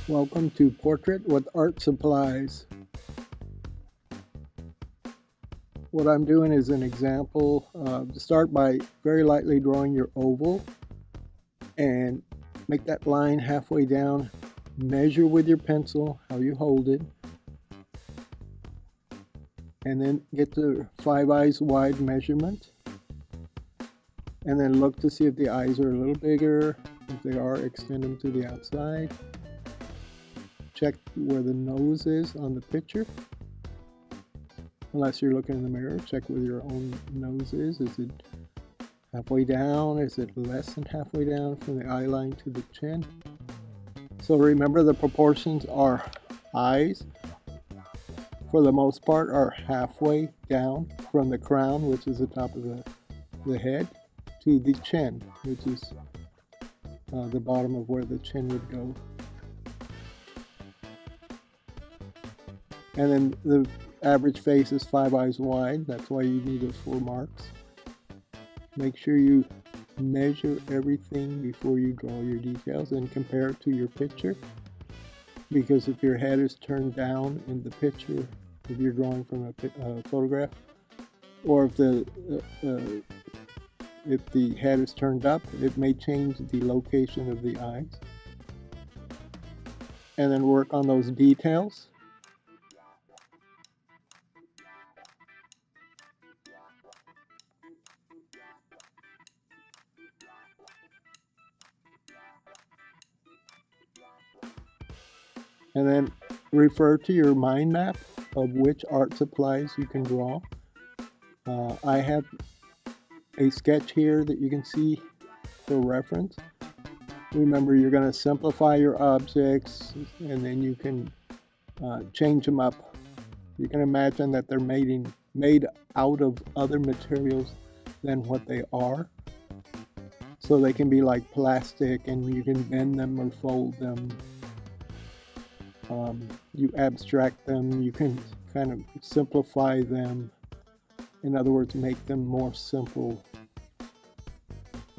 Welcome to Portrait with Art Supplies. What I'm doing is an example. Start by very lightly drawing your oval and make that line halfway down. Measure with your pencil how you hold it, and then get the 5 eyes wide measurement. And then look to see if the eyes are a little bigger. If they are, extend them to the outside. Check where the nose is on the picture. Unless you're looking in the mirror, check where your own nose is. Is it halfway down? Is it less than halfway down from the eye line to the chin? So remember, the proportions are eyes, for the most part, are halfway down from the crown, which is the top of the head, to the chin, which is the bottom of where the chin would go. And then the average face is 5 eyes wide. That's why you need those 4 marks. Make sure you measure everything before you draw your details and compare it to your picture. Because if your head is turned down in the picture, if you're drawing from a photograph, or if the head is turned up, it may change the location of the eyes. And then work on those details. And then refer to your mind map of which art supplies you can draw. I have a sketch here that you can see for reference. Remember, you're going to simplify your objects, and then you can change them up. You can imagine that they're made out of other materials than what they are. So they can be like plastic, and you can bend them or fold them. You abstract them, you can kind of simplify them. In other words, make them more simple.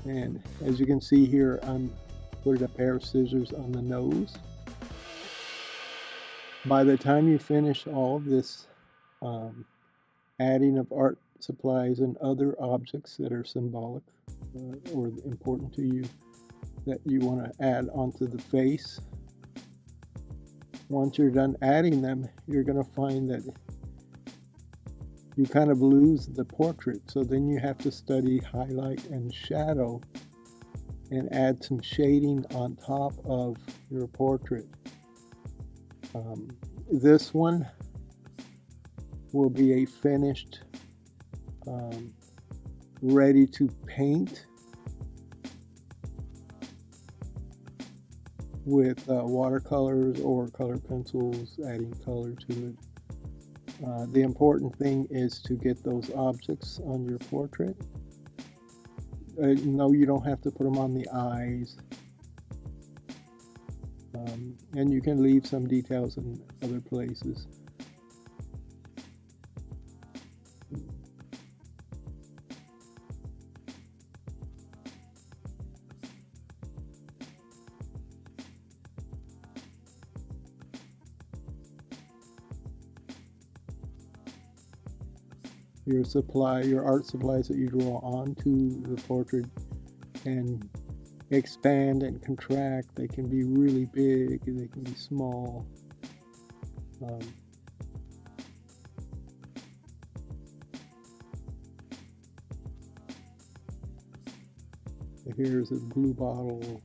And as you can see here, I'm putting a pair of scissors on the nose. By the time you finish all of this adding of art supplies and other objects that are symbolic or important to you that you want to add onto the face, once you're done adding them, you're going to find that you kind of lose the portrait. So then you have to study highlight and shadow and add some shading on top of your portrait. This one will be a finished, ready to paint with watercolors or color pencils, adding color to it. The important thing is to get those objects on your portrait. No, you don't have to put them on the eyes. And you can leave some details in other places. Your art supplies that you draw onto the portrait can expand and contract. They can be really big, they can be small. Here's a blue bottle.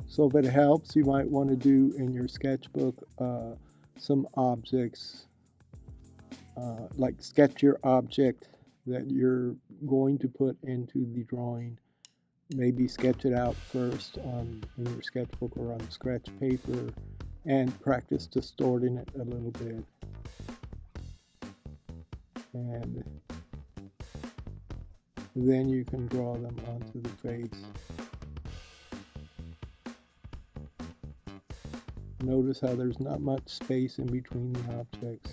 So if it helps, you might want to do in your sketchbook some objects, like sketch your object that you're going to put into the drawing. Maybe sketch it out first in your sketchbook or on scratch paper and practice distorting it a little bit. And then you can draw them onto the face. Notice how there's not much space in between the objects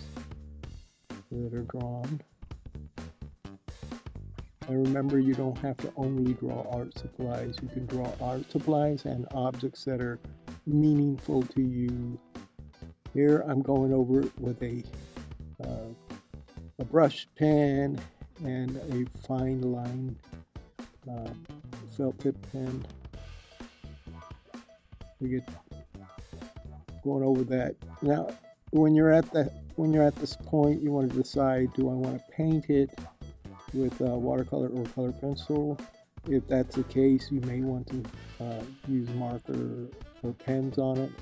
that are drawn. And remember, you don't have to only draw art supplies. You can draw art supplies and objects that are meaningful to you. Here I'm going over it with a brush pen and a fine line felt tip pen. We get going over that. Now, when you're at this point, you want to decide: do I want to paint it with watercolor or color pencil? If that's the case, you may want to use marker or pens on it.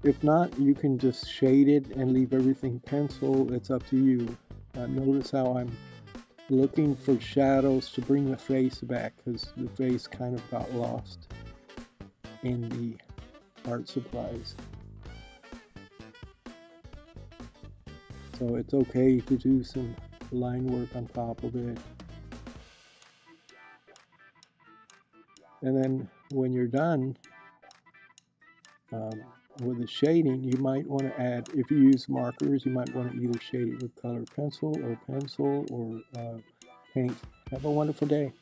If not, you can just shade it and leave everything pencil. It's up to you. Notice how I'm looking for shadows to bring the face back, because the face kind of got lost in the art supplies. So it's okay to do some line work on top of it. And then when you're done with the shading, you might want to add, if you use markers, you might want to either shade it with color pencil or paint. Have a wonderful day.